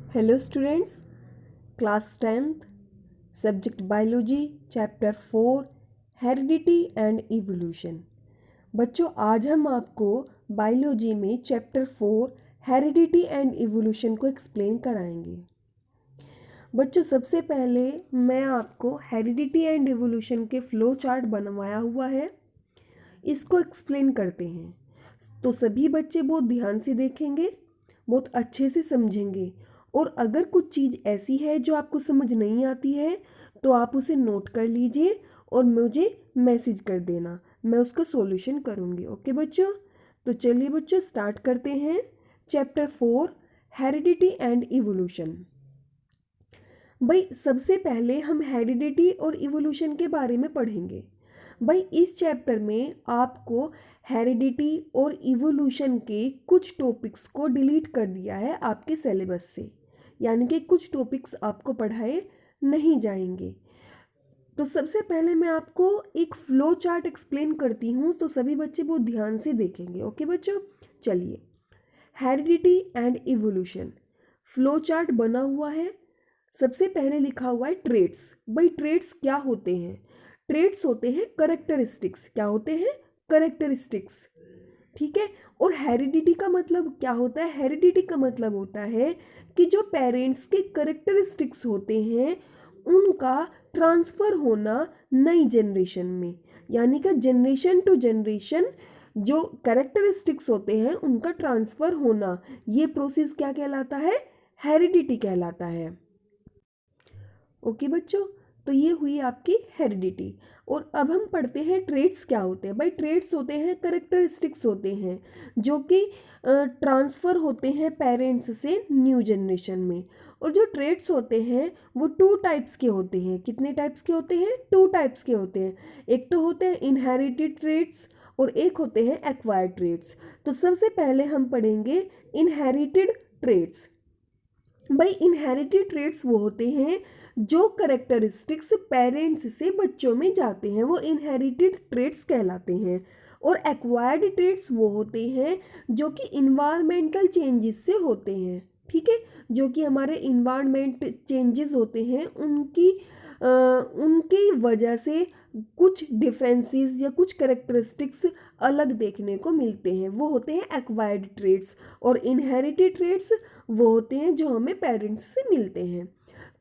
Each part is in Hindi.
Hello students, class 10th, subject biology, chapter 4, heredity and evolution. बच्चों, आज हम आपको बायोलॉजी में चैप्टर 4 हेरिडिटी एंड इवोल्यूशन को एक्सप्लेन कराएंगे। बच्चों, सबसे पहले मैं आपको हेरिडिटी एंड इवोल्यूशन के फ्लो चार्ट बनवाया हुआ है, इसको एक्सप्लेन करते हैं। तो सभी बच्चे बहुत ध्यान से देखेंगे, बहुत अच्छे से समझेंगे, और अगर कुछ चीज़ ऐसी है जो आपको समझ नहीं आती है तो आप उसे नोट कर लीजिए और मुझे मैसेज कर देना, मैं उसका सॉल्यूशन करूँगी। ओके बच्चों, तो चलिए बच्चों स्टार्ट करते हैं चैप्टर 4 हेरिडिटी एंड इवोल्यूशन। भाई सबसे पहले हम हेरिडिटी और इवोल्यूशन के बारे में पढ़ेंगे। भाई इस चैप्टर में आपको हेरिडिटी और इवोल्यूशन के कुछ टॉपिक्स को डिलीट कर दिया है आपके सिलेबस से, यानी कि कुछ टॉपिक्स आपको पढ़ाए नहीं जाएंगे। तो सबसे पहले मैं आपको एक फ्लो चार्ट एक्सप्लेन करती हूँ, तो सभी बच्चे बहुत ध्यान से देखेंगे। ओके बच्चों, चलिए heredity and evolution flow chart बना हुआ है। सबसे पहले लिखा हुआ है ट्रेट्स। भाई ट्रेट्स क्या होते हैं? ट्रेट्स होते हैं करेक्टरिस्टिक्स। क्या होते हैं? करेक्टरिस्टिक्स। ठीक है। और हेरिडिटी का मतलब क्या होता है? हेरिडिटी का मतलब होता है कि जो पेरेंट्स के करेक्टरिस्टिक्स होते हैं उनका ट्रांसफर होना नई जनरेशन में, यानी कि जनरेशन टू जनरेशन जो करेक्टरिस्टिक्स होते हैं उनका ट्रांसफर होना, ये प्रोसेस क्या कहलाता है? हेरिडिटी कहलाता है। ओके बच्चों, तो ये हुई आपकी हेरिडिटी। और अब हम पढ़ते हैं ट्रेट्स क्या होते हैं। भाई ट्रेट्स होते हैं करेक्टरिस्टिक्स होते हैं जो कि ट्रांसफ़र होते हैं पेरेंट्स से न्यू जनरेशन में। और जो ट्रेट्स होते हैं वो टू टाइप्स के होते हैं। कितने टाइप्स के होते हैं? टू टाइप्स के होते हैं। एक तो होते हैं इनहेरिटेड ट्रेट्स और एक होते हैं एक्वायर्ड ट्रेट्स। तो सबसे पहले हम पढ़ेंगे इनहेरिटेड ट्रेट्स। भाई इनहेरिटेड ट्रेट्स वो होते हैं जो करेक्टरिस्टिक्स पेरेंट्स से बच्चों में जाते हैं, वो इनहेरिटेड ट्रेट्स कहलाते हैं। और एक्वायर्ड ट्रेट्स वो होते हैं जो कि इन्वायरमेंटल चेंजेस से होते हैं। ठीक है, जो कि हमारे इन्वायरमेंट चेंजेस होते हैं उनकी वजह से कुछ डिफरेंसेस या कुछ करेक्टरिस्टिक्स अलग देखने को मिलते हैं, वो होते हैं एक्वायर्ड ट्रेट्स। और इनहेरिटेड ट्रेट्स वो होते हैं जो हमें पेरेंट्स से मिलते हैं।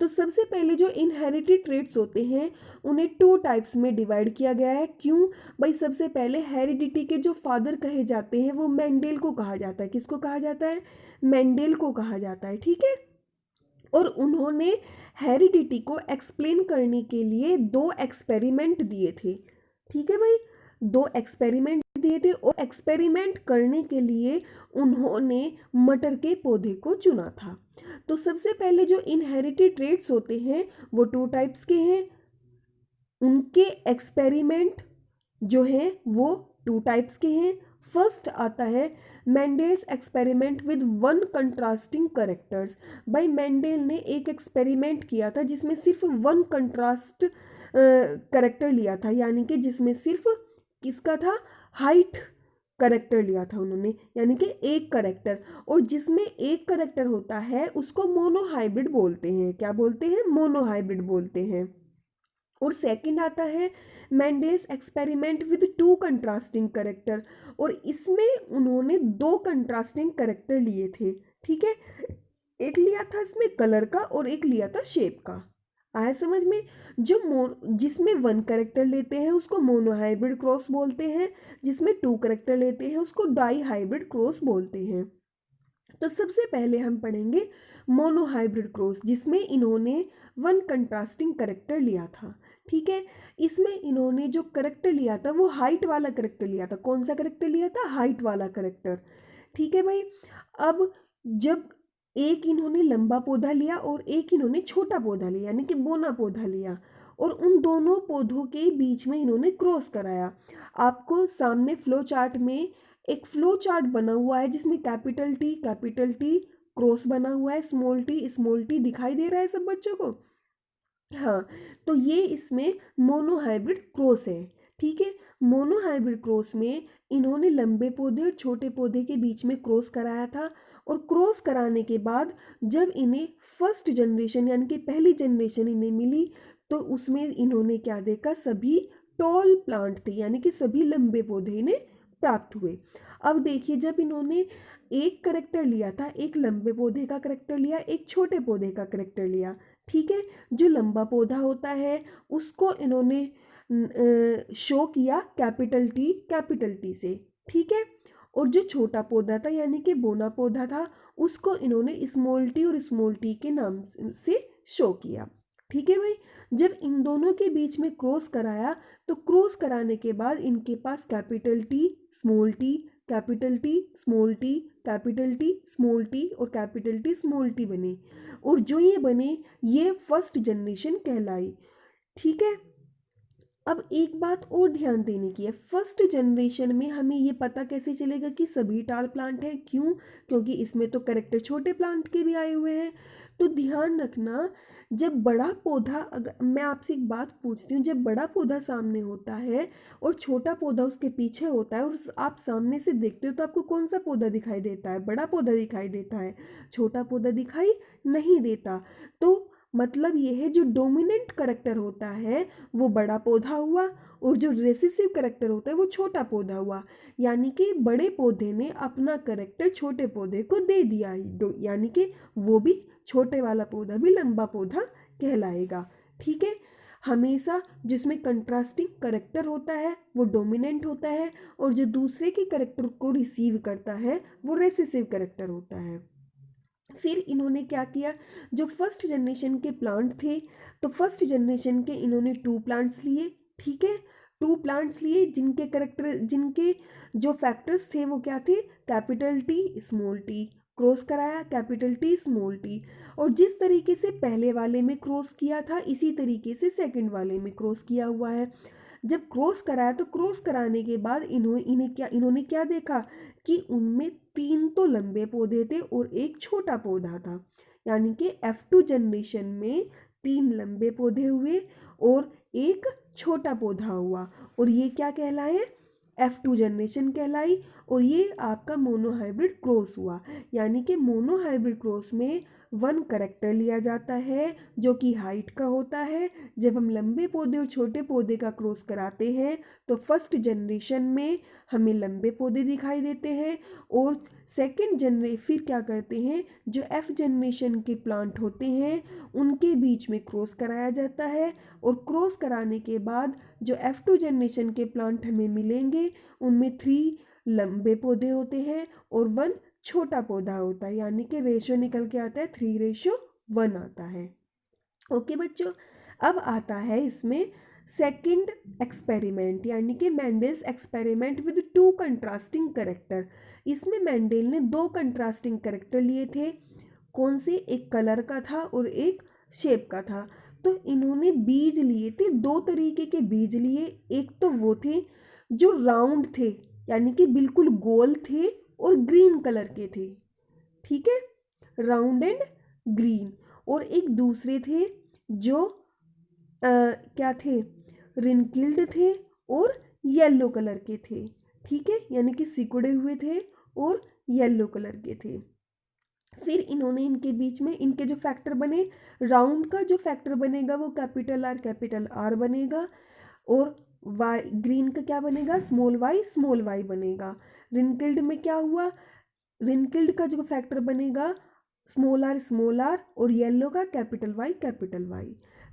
तो सबसे पहले जो इनहेरिटेड ट्रेट्स होते हैं उन्हें टू टाइप्स में डिवाइड किया गया है। क्यों? भाई सबसे पहले हेरिडिटी के जो फादर कहे जाते हैं वो मेंडेल को कहा जाता है। किसको कहा जाता है? मेंडेल को कहा जाता है। ठीक है। और उन्होंने हेरिडिटी को एक्सप्लेन करने के लिए दो एक्सपेरिमेंट दिए थे। ठीक है भाई, दो एक्सपेरिमेंट दिए थे और एक्सपेरिमेंट करने के लिए उन्होंने मटर के पौधे को चुना था। तो सबसे पहले जो इनहेरिटेड ट्रेट्स होते हैं वो टू टाइप्स के हैं। उनके एक्सपेरिमेंट जो हैं वो टू टाइप्स के हैं। फर्स्ट आता है Mendel's experiment with one contrasting characters. भाई मेंडेल ने एक एक्सपेरिमेंट किया था जिसमें सिर्फ वन कंट्रास्ट करेक्टर लिया था, यानी कि जिसमें सिर्फ किसका था? हाइट करेक्टर लिया था उन्होंने, यानी कि एक करेक्टर। और जिसमें एक करेक्टर होता है उसको मोनोहाइब्रिड बोलते हैं। क्या बोलते हैं? मोनोहाइब्रिड बोलते हैं। और सेकंड आता है Mendel's experiment with two contrasting character, और इसमें उन्होंने दो कंट्रास्टिंग करेक्टर लिए थे। ठीक है, एक लिया था इसमें कलर का और एक लिया था शेप का। आया समझ में? जिसमें वन करेक्टर लेते हैं उसको मोनोहाइब्रिड क्रॉस बोलते हैं, जिसमें टू करेक्टर लेते हैं उसको डाई हाइब्रिड क्रॉस बोलते हैं। तो सबसे पहले हम पढ़ेंगे मोनोहाइब्रिड क्रॉस, जिसमें इन्होंने वन कंट्रास्टिंग करेक्टर लिया था। ठीक है, इसमें इन्होंने जो करेक्टर लिया था वो हाइट वाला करेक्टर लिया था। कौन सा करेक्टर लिया था? हाइट वाला करेक्टर। ठीक है भाई, अब जब एक इन्होंने लंबा पौधा लिया और एक इन्होंने छोटा पौधा लिया, यानी कि बोना पौधा लिया, और उन दोनों पौधों के बीच में इन्होंने क्रॉस कराया। आपको सामने फ्लो चार्ट में एक फ्लो चार्ट बना हुआ है जिसमें कैपिटल टी क्रॉस बना हुआ है, स्मॉल टी दिखाई दे रहा है सब बच्चों को? हाँ, तो ये इसमें मोनोहाइब्रिड क्रॉस है। ठीक है। मोनोहाइब्रिड क्रॉस में इन्होंने लंबे पौधे और छोटे पौधे के बीच में क्रॉस कराया था, और क्रॉस कराने के बाद जब इन्हें फर्स्ट जनरेशन यानी कि पहली जनरेशन इन्हें मिली, तो उसमें इन्होंने क्या देखा, सभी टॉल प्लांट थे, यानी कि सभी लंबे पौधे इन्हें प्राप्त हुए। अब देखिए, जब इन्होंने एक करेक्टर लिया था, एक लंबे पौधे का करेक्टर लिया, एक छोटे पौधे का करेक्टर लिया, ठीक है। जो लंबा पौधा होता है उसको इन्होंने शो किया कैपिटल टी से, ठीक है। और जो छोटा पौधा था यानी कि बोना पौधा था, उसको इन्होंने स्मॉल टी और स्मॉल टी के नाम से शो किया, ठीक है भाई। जब इन दोनों के बीच में क्रॉस कराया, तो क्रॉस कराने के बाद इनके पास capital T small T, capital T small T, capital T small T और कैपिटल टी स्मॉल टी बने, और जो ये बने ये फर्स्ट जनरेशन कहलाई, ठीक है। अब एक बात और ध्यान देने की है, फर्स्ट जनरेशन में हमें ये पता कैसे चलेगा कि सभी टाल प्लांट हैं, क्यों, क्योंकि इसमें तो करेक्टर छोटे प्लांट के भी आए हुए हैं। तो ध्यान रखना, जब बड़ा पौधा, अगर मैं आपसे एक बात पूछती हूँ, जब बड़ा पौधा सामने होता है और छोटा पौधा उसके पीछे होता है, और आप सामने से देखते हो, तो आपको कौन सा पौधा दिखाई देता है, बड़ा पौधा दिखाई देता है, छोटा पौधा दिखाई नहीं देता। तो मतलब ये है, जो डोमिनेंट करेक्टर होता है वो बड़ा पौधा हुआ, और जो रेसेसिव करेक्टर होता है वो छोटा पौधा हुआ, यानी कि बड़े पौधे ने अपना करेक्टर छोटे पौधे को दे दिया, यानी कि वो भी छोटे वाला पौधा भी लंबा पौधा कहलाएगा, ठीक है। हमेशा जिसमें कंट्रास्टिंग करेक्टर होता है वो डोमिनेंट होता है, और जो दूसरे के करेक्टर को रिसीव करता है वो रेसेसिव करेक्टर होता है। फिर इन्होंने क्या किया, जो फर्स्ट जनरेशन के प्लांट थे, तो फर्स्ट जनरेशन के इन्होंने 2 प्लांट्स लिए, ठीक है। 2 प्लांट्स लिए जिनके जो फैक्टर्स थे वो क्या थे, capital T small T, cross कराया कैपिटल टी स्मॉल टी, और जिस तरीके से पहले वाले में क्रॉस किया था इसी तरीके से सेकंड वाले में क्रॉस किया हुआ है। जब क्रॉस कराया, तो क्रॉस कराने के बाद इन्होंने क्या देखा कि उनमें 3 तो लंबे पौधे थे और एक छोटा पौधा था, यानी कि F2 जनरेशन में 3 लंबे पौधे हुए और एक छोटा पौधा हुआ, और ये क्या कहलाए, F2 जनरेशन कहलाई। और ये आपका मोनोहाइब्रिड क्रॉस हुआ, यानी कि मोनोहाइब्रिड क्रॉस में 1 करेक्टर लिया जाता है जो कि हाइट का होता है। जब हम लंबे पौधे और छोटे पौधे का क्रॉस कराते हैं तो फर्स्ट जनरेशन में हमें लंबे पौधे दिखाई देते हैं, और फिर क्या करते हैं, जो F जनरेशन के प्लांट होते हैं उनके बीच में क्रॉस कराया जाता है, और क्रॉस कराने के बाद जो F2 जनरेशन के प्लांट हमें मिलेंगे उनमें 3 लंबे पौधे होते हैं और 1 छोटा पौधा होता है, यानी कि रेशो निकल के आता है 3:1 आता है। ओके बच्चों, अब आता है इसमें सेकंड एक्सपेरिमेंट, यानी कि Mendel's experiment with 2 contrasting character. इसमें मेंडल ने 2 कंट्रास्टिंग करेक्टर लिए थे, कौन से, एक कलर का था और एक शेप का था। तो इन्होंने बीज लिए थे, 2 तरीके के बीज लिए, एक तो वो थे जो राउंड थे, यानी कि बिल्कुल गोल थे और ग्रीन कलर के थे, ठीक है, राउंड एंड ग्रीन। और एक दूसरे थे जो क्या थे, रिनकिल्ड थे और येलो कलर के थे, ठीक है, यानी कि सिकुड़े हुए थे और येलो कलर के थे। फिर इन्होंने इनके बीच में इनके जो फैक्टर बने, राउंड का जो फैक्टर बनेगा वो कैपिटल आर बनेगा, और वाई ग्रीन का क्या बनेगा, स्मॉल वाई बनेगा। रिनकिल्ड में क्या हुआ, रिनकिल्ड का जो फैक्टर बनेगा स्मॉल आर और येलो का कैपिटल वाई।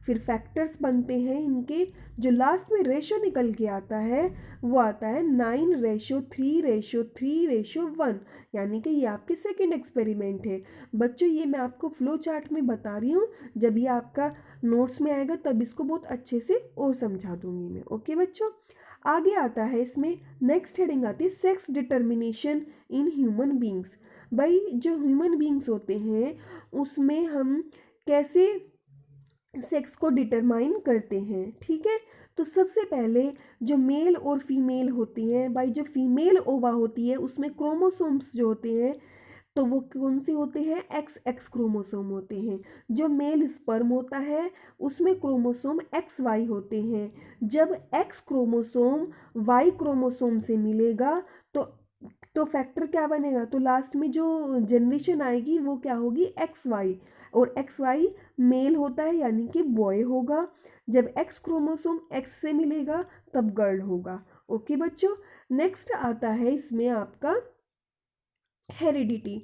फिर फैक्टर्स बनते हैं इनके, जो लास्ट में रेशो निकल के आता है वो आता है 9:3:3:1, यानी कि ये आपके सेकेंड एक्सपेरिमेंट है। बच्चों ये मैं आपको फ्लो चार्ट में बता रही हूँ, जब ये आपका नोट्स में आएगा तब इसको बहुत अच्छे से और समझा दूंगी मैं। ओके बच्चों, आगे आता है इसमें नेक्स्ट हेडिंग आती है sex determination in human beings. भाई जो ह्यूमन बींग्स होते हैं उसमें हम कैसे सेक्स को डिटरमाइन करते हैं, ठीक है। तो सबसे पहले जो मेल और फीमेल होती हैं, भाई जो फीमेल ओवा होती है उसमें क्रोमोसोम्स जो होते हैं तो वो कौन से होते हैं, एक्स एक्स क्रोमोसोम होते हैं। जो मेल स्पर्म होता है उसमें क्रोमोसोम एक्स वाई होते हैं। जब एक्स क्रोमोसोम वाई क्रोमोसोम से मिलेगा तो फैक्टर क्या बनेगा, तो लास्ट में जो जनरेशन आएगी वो क्या होगी, एक्स वाई। और एक्स वाई मेल होता है यानी कि बॉय होगा। जब एक्स क्रोमोसोम एक्स से मिलेगा तब गर्ल होगा। ओके बच्चों, नेक्स्ट आता है इसमें आपका हेरिडिटी।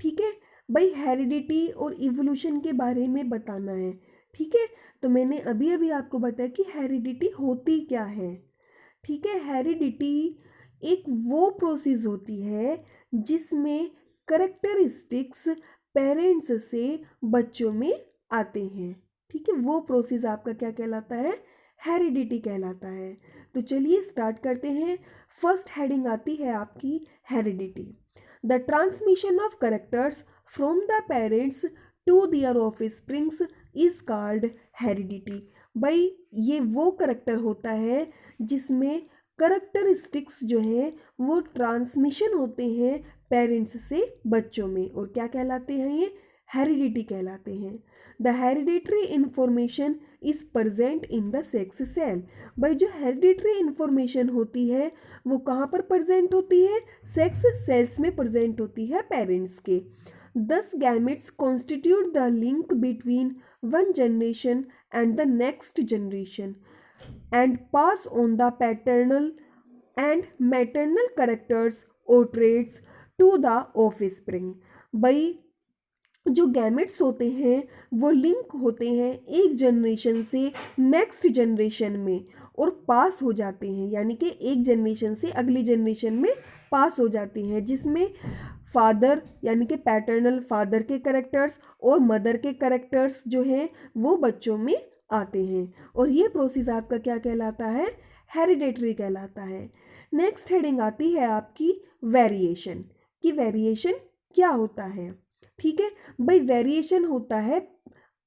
ठीक है भाई, हेरिडिटी और इवोल्यूशन के बारे में बताना है। ठीक है, तो मैंने अभी अभी आपको बताया कि हेरिडिटी होती क्या है। ठीक है, हेरिडिटी एक वो प्रोसेस होती है जिसमें करेक्टरिस्टिक्स पेरेंट्स से बच्चों में आते हैं। ठीक है, वो प्रोसेस आपका क्या कहलाता है, हेरिडिटी कहलाता है। तो चलिए स्टार्ट करते हैं। फर्स्ट हेडिंग आती है आपकी heredity. The transmission of characters from the parents to their offsprings is called heredity. भाई ये वो करेक्टर होता है जिसमें करेक्टरिस्टिक्स जो है वो ट्रांसमिशन होते हैं पेरेंट्स से बच्चों में, और क्या कहलाते हैं ये, हेरिडिटी कहलाते हैं। The hereditary information is present in the sex cell. भाई जो हेरिडिटरी इंफॉर्मेशन होती है वो कहाँ पर प्रेजेंट होती है, सेक्स सेल्स में प्रेजेंट होती है पेरेंट्स के। Thus gametes constitute the link between one generation and the next generation and pass on the paternal and maternal characters or traits to the offspring। भाई जो गैमेट्स होते हैं वो लिंक होते हैं एक जनरेशन से नेक्स्ट जनरेशन में और पास हो जाते हैं, यानी कि एक जनरेशन से अगली जनरेशन में पास हो जाते हैं, जिसमें फादर यानी कि पैटर्नल फादर के करेक्टर्स और मदर के करेक्टर्स जो हैं वो बच्चों में आते हैं। और ये प्रोसेस आपका क्या कहलाता है, हेरिडेटरी कहलाता है। नेक्स्ट हेडिंग आती है आपकी वेरिएशन, कि वेरिएशन क्या होता है। ठीक है भाई, वेरिएशन होता है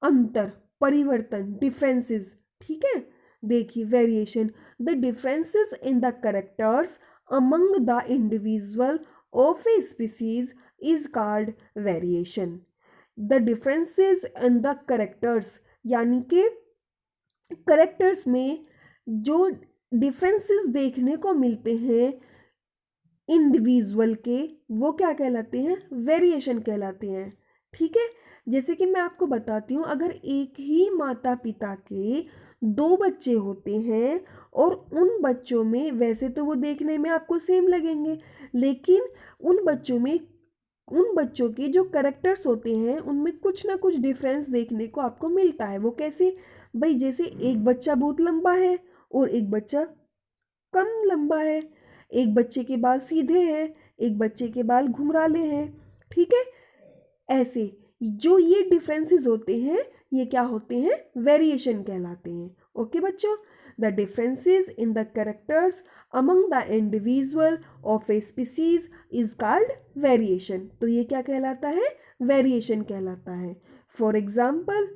अंतर, परिवर्तन, डिफरेंसेस। ठीक है, देखिए variation, the differences in the characters among the individual of a species is called variation. The differences in the characters यानी कि करेक्टर्स में जो डिफरेंसेस देखने को मिलते हैं इंडिविजुअल के, वो क्या कहलाते हैं, वेरिएशन कहलाते हैं। ठीक है, जैसे कि मैं आपको बताती हूँ, अगर एक ही माता पिता के दो बच्चे होते हैं और उन बच्चों में, वैसे तो वो देखने में आपको सेम लगेंगे, लेकिन उन बच्चों के जो करेक्टर्स होते हैं उनमें कुछ ना कुछ डिफरेंस देखने को आपको मिलता है। वो कैसे भाई, जैसे एक बच्चा बहुत लंबा है और एक बच्चा कम लंबा है, एक बच्चे के बाल सीधे हैं, एक बच्चे के बाल घुंघराले हैं। ठीक है, ऐसे जो ये डिफरेंसेस होते हैं ये क्या होते हैं, वेरिएशन कहलाते हैं। ओके बच्चों, the differences in the characters among the individual of a species is called variation. तो ये क्या कहलाता है, वेरिएशन कहलाता है। For example,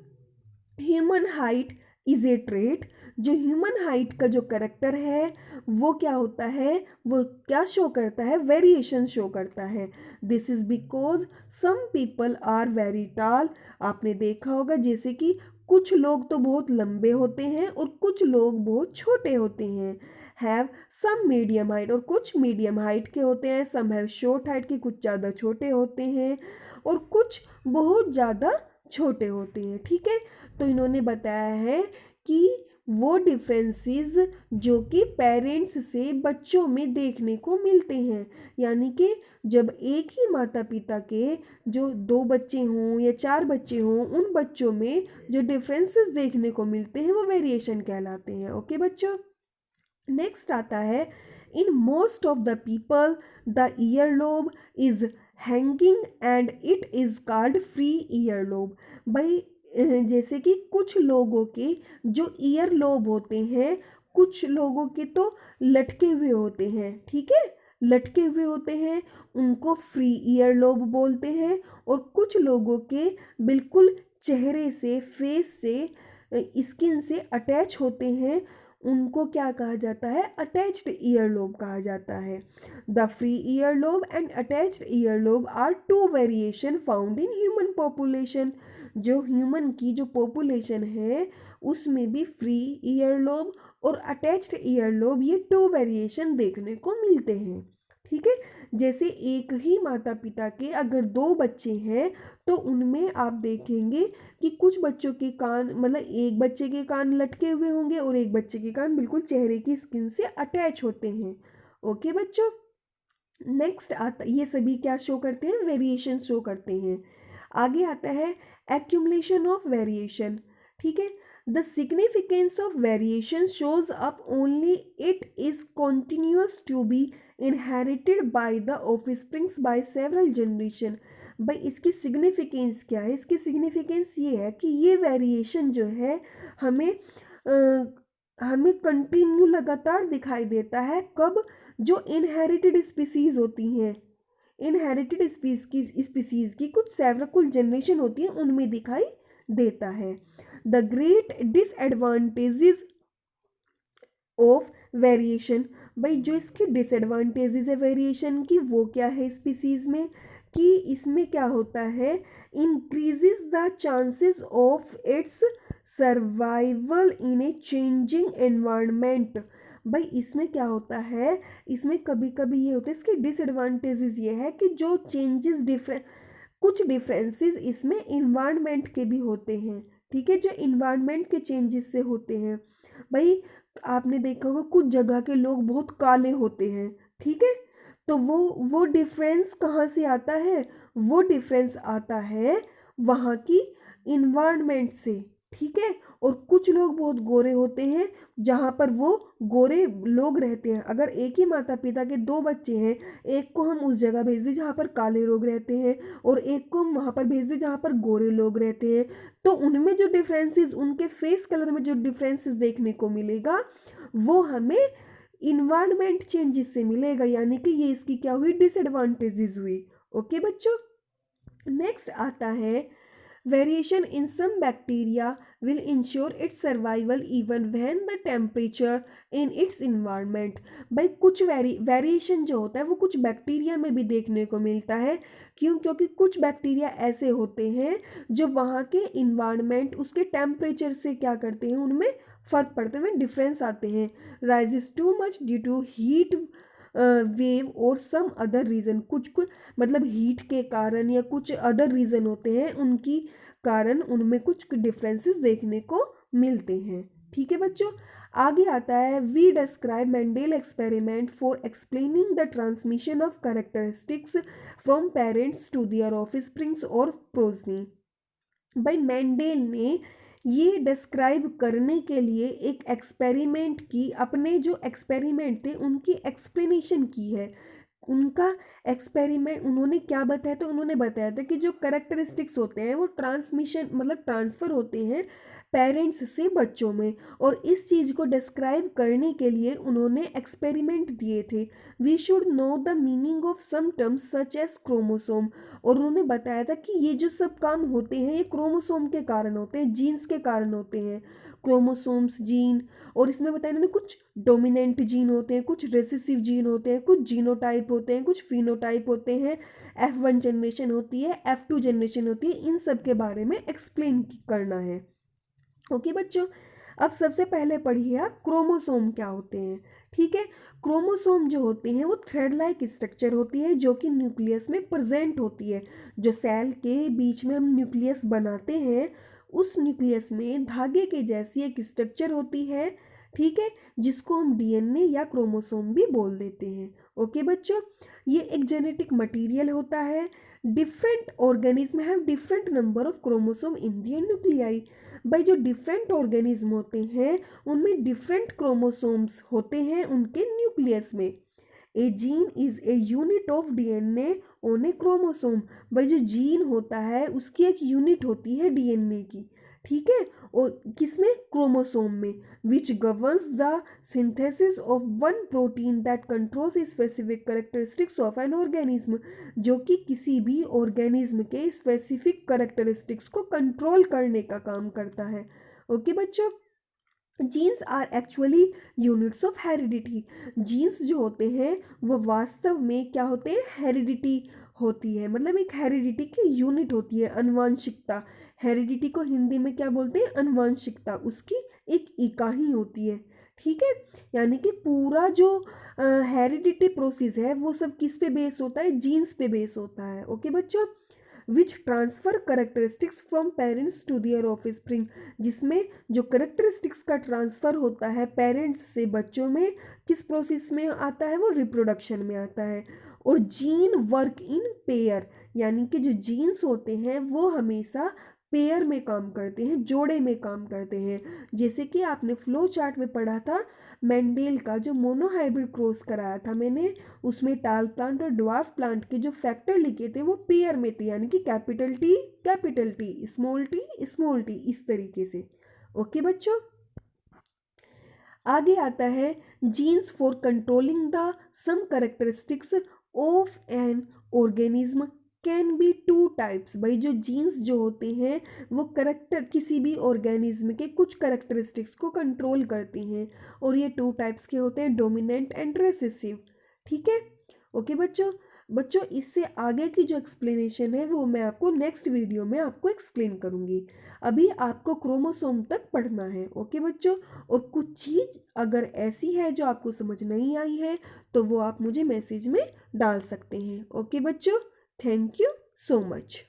human height is a trait. जो ह्यूमन हाइट का जो करेक्टर है वो क्या होता है, वो क्या शो करता है, वेरिएशन शो करता है। This is because some people are very tall. आपने देखा होगा जैसे कि कुछ लोग तो बहुत लंबे होते हैं और कुछ लोग बहुत छोटे होते हैं। हैव सम मीडियम हाइट, और कुछ मीडियम हाइट के होते हैं। सम हैव शॉर्ट हाइट के, कुछ ज़्यादा छोटे होते हैं और कुछ बहुत ज़्यादा छोटे होते हैं। ठीक है, तो इन्होंने बताया है कि वो डिफरेंसेस जो कि पेरेंट्स से बच्चों में देखने को मिलते हैं, यानी कि जब एक ही माता पिता के जो दो बच्चे हों या चार बच्चे हों, उन बच्चों में जो डिफरेंसेस देखने को मिलते हैं वो वेरिएशन कहलाते हैं। ओके बच्चों, नेक्स्ट आता है, in most of the people the ear lobe is hanging and it is called free ear lobe. भाई जैसे कि कुछ लोगों के जो ईयर लोब होते हैं, कुछ लोगों के तो लटके हुए होते हैं। ठीक है, लटके हुए होते हैं, उनको फ्री ईयर लोब बोलते हैं। और कुछ लोगों के बिल्कुल चेहरे से, फेस से, स्किन से अटैच होते हैं, उनको क्या कहा जाता है, अटैच्ड ईयर लोब कहा जाता है। The free ear lobe and attached ear lobe are two variation found in human population. जो ह्यूमन की जो पॉपुलेशन है उसमें भी फ्री ईयर लोब और अटैच्ड ईयर लोब, ये टू वेरिएशन देखने को मिलते हैं। ठीक है, जैसे एक ही माता पिता के अगर दो बच्चे हैं तो उनमें आप देखेंगे कि कुछ बच्चों के कान, मतलब एक बच्चे के कान लटके हुए होंगे और एक बच्चे के कान बिल्कुल चेहरे की स्किन से अटैच होते हैं। ओके बच्चों, नेक्स्ट आता, ये सभी क्या शो करते हैं, वेरिएशन शो करते हैं। आगे आता है एक्यूमुलेशन ऑफ वेरिएशन। ठीक है, the significance of variation shows up only it is continuous to be inherited by the offsprings by several generation. भाई इसकी सिग्निफिकेंस क्या है, इसकी सिग्निफिकेंस ये है कि ये वेरिएशन जो है हमें हमें कंटिन्यू लगातार दिखाई देता है। कब, जो इनहेरिटेड स्पीसीज होती हैं, इनहेरिटेड स्पीसीज की कुछ सेवरल जनरेशन होती है उनमें दिखाई देता है। The great disadvantages of variation, भाई जो इसके डिसएडवांटेजेस है वेरिएशन की वो क्या है स्पीसीज में, कि इसमें क्या होता है, increases the chances of its survival in a changing environment. भाई इसमें क्या होता है, इसमें कभी कभी ये होता है, इसके डिसएडवांटेजेस ये है कि जो चेंजेस कुछ डिफरेंसेस इसमें इन्वायरमेंट के भी होते हैं। ठीक है, जो इन्वायरमेंट के चेंजेस से होते हैं। भाई आपने देखा होगा कुछ जगह के लोग बहुत काले होते हैं। ठीक है, तो वो डिफरेंस कहाँ से आता है, वो डिफरेंस आता है वहाँ की इन्वायरमेंट से। ठीक है, और कुछ लोग बहुत गोरे होते हैं जहाँ पर वो गोरे लोग रहते हैं। अगर एक ही माता पिता के दो बच्चे हैं, एक को हम उस जगह भेज दें जहाँ पर काले लोग रहते हैं और एक को हम वहाँ पर भेज दें जहाँ पर गोरे लोग रहते हैं, तो उनमें जो डिफरेंसेस, उनके फेस कलर में जो डिफरेंसेस देखने को मिलेगा वो हमें इन्वायरमेंट चेंजेस से मिलेगा, यानी कि ये इसकी क्या हुई, डिसएडवांटेजेस हुई। ओके बच्चों, नेक्स्ट आता है variation in some bacteria will ensure its survival even when the temperature in its environment. भाई कुछ वेरिएशन जो होता है वो कुछ बैक्टीरिया में भी देखने को मिलता है। क्यों, क्योंकि कुछ बैक्टीरिया ऐसे होते हैं जो वहाँ के इन्वायरमेंट, उसके टेम्परेचर से क्या करते हैं, उनमें फ़र्क पड़ते हैं, डिफरेंस आते हैं। Rises too much due to heat wave और सम अदर रीज़न, कुछ मतलब हीट के कारण या कुछ अदर रीज़न होते हैं उनकी कारण उनमें कुछ डिफरेंसेस देखने को मिलते हैं। ठीक है बच्चों, आगे आता है we describe Mendel experiment for explaining the transmission of characteristics from parents to their offsprings और प्रोजनी। भाई मेंडेल ने ये डिस्क्राइब करने के लिए एक एक्सपेरिमेंट की, अपने जो एक्सपेरिमेंट थे उनकी एक्सप्लेनेशन की है। उनका एक्सपेरिमेंट उन्होंने क्या बताया, तो उन्होंने बताया था कि जो करेक्टरिस्टिक्स होते हैं वो ट्रांसमिशन मतलब ट्रांसफ़र होते हैं पेरेंट्स से बच्चों में, और इस चीज़ को डिस्क्राइब करने के लिए उन्होंने एक्सपेरिमेंट दिए थे। We should know the meaning of some terms such as chromosome, और उन्होंने बताया था कि ये जो सब काम होते हैं ये क्रोमोसोम के कारण होते हैं, जीन्स के कारण होते हैं, क्रोमोसोम्स जीन। और इसमें बताया इन्होंने कुछ डोमिनेंट जीन होते हैं, कुछ रेसेसिव जीन होते हैं, कुछ जीनोटाइप होते हैं, कुछ फिनोटाइप होते हैं, F1 जनरेशन होती है, F2 जनरेशन होती है, इन सब के बारे में एक्सप्लेन करना है। ओके बच्चों, अब सबसे पहले पढ़िए आप क्रोमोसोम क्या होते हैं। ठीक है, क्रोमोसोम जो होते हैं वो थ्रेड लाइक स्ट्रक्चर होती है जो कि न्यूक्लियस में प्रेजेंट होती है। जो सेल के बीच में हम न्यूक्लियस बनाते हैं उस न्यूक्लियस में धागे के जैसी एक स्ट्रक्चर होती है। ठीक है, जिसको हम डीएनए या क्रोमोसोम भी बोल देते हैं। ओके बच्चों, ये एक जेनेटिक मटेरियल होता है। Different organism have different number of chromosome in their nuclei. भाई जो डिफरेंट ऑर्गेनिज्म होते हैं उनमें डिफरेंट क्रोमोसोम्स होते हैं उनके न्यूक्लियस में। A gene is a unit of DNA on a chromosome. भाई जो जीन होता है उसकी एक यूनिट होती है डीएनए की। ठीक है, और किसमें, क्रोमोसोम में, which governs the synthesis of one protein that controls specific characteristics of an organism, जो कि किसी भी ऑर्गेनिज्म के स्पेसिफिक करेक्टरिस्टिक्स को कंट्रोल करने का काम करता है। ओके बच्चों, genes are actually units of heredity. Genes जो होते हैं वो वास्तव में क्या होते हैं, हेरिडिटी होती है, मतलब एक हेरिडिटी की यूनिट होती है, अनुवांशिकता। हेरिडिटी को हिंदी में क्या बोलते हैं, अनुवांशिकता, उसकी एक इकाई होती है। ठीक है, यानी कि पूरा जो हेरिडिटी प्रोसेस है वो सब किस पे बेस होता है, जीन्स पे बेस होता है। ओके बच्चों, which transfer characteristics from parents to their offspring, जिसमें जो करेक्टरिस्टिक्स का ट्रांसफ़र होता है पेरेंट्स से बच्चों में, किस प्रोसेस में आता है, वो रिप्रोडक्शन में आता है। और जीन वर्क इन पेयर, यानी कि जो जीन्स होते हैं वो हमेशा पेयर में काम करते हैं, जोड़े में काम करते हैं। जैसे कि आपने फ्लो चार्ट में पढ़ा था, मेंडेल का जो मोनोहाइब्रिड क्रॉस कराया था मैंने, उसमें टाल प्लांट और ड्वार्फ प्लांट के जो फैक्टर लिखे थे वो पेयर में थे, यानी कि कैपिटल टी, स्मॉल टी, इस तरीके से। ओके बच्चों, आगे आता है genes for controlling the some characteristics of an organism can be two types. भाई जो जीन्स जो होते हैं वो करेक्टर किसी भी ऑर्गेनिज्म के कुछ करेक्टरिस्टिक्स को कंट्रोल करती हैं, और ये टू टाइप्स के होते हैं, डोमिनेंट एंड रेसेसिव। ठीक है, ओके बच्चों। बच्चों इससे आगे की जो एक्सप्लेनेशन है वो मैं आपको नेक्स्ट वीडियो में आपको एक्सप्लेन करूँगी। अभी आपको क्रोमोसोम तक पढ़ना है। ओके बच्चों, और कुछ चीज़ अगर ऐसी है जो आपको समझ नहीं आई है तो वो आप मुझे मैसेज में डाल सकते हैं। ओके बच्चों, थैंक यू सो मच।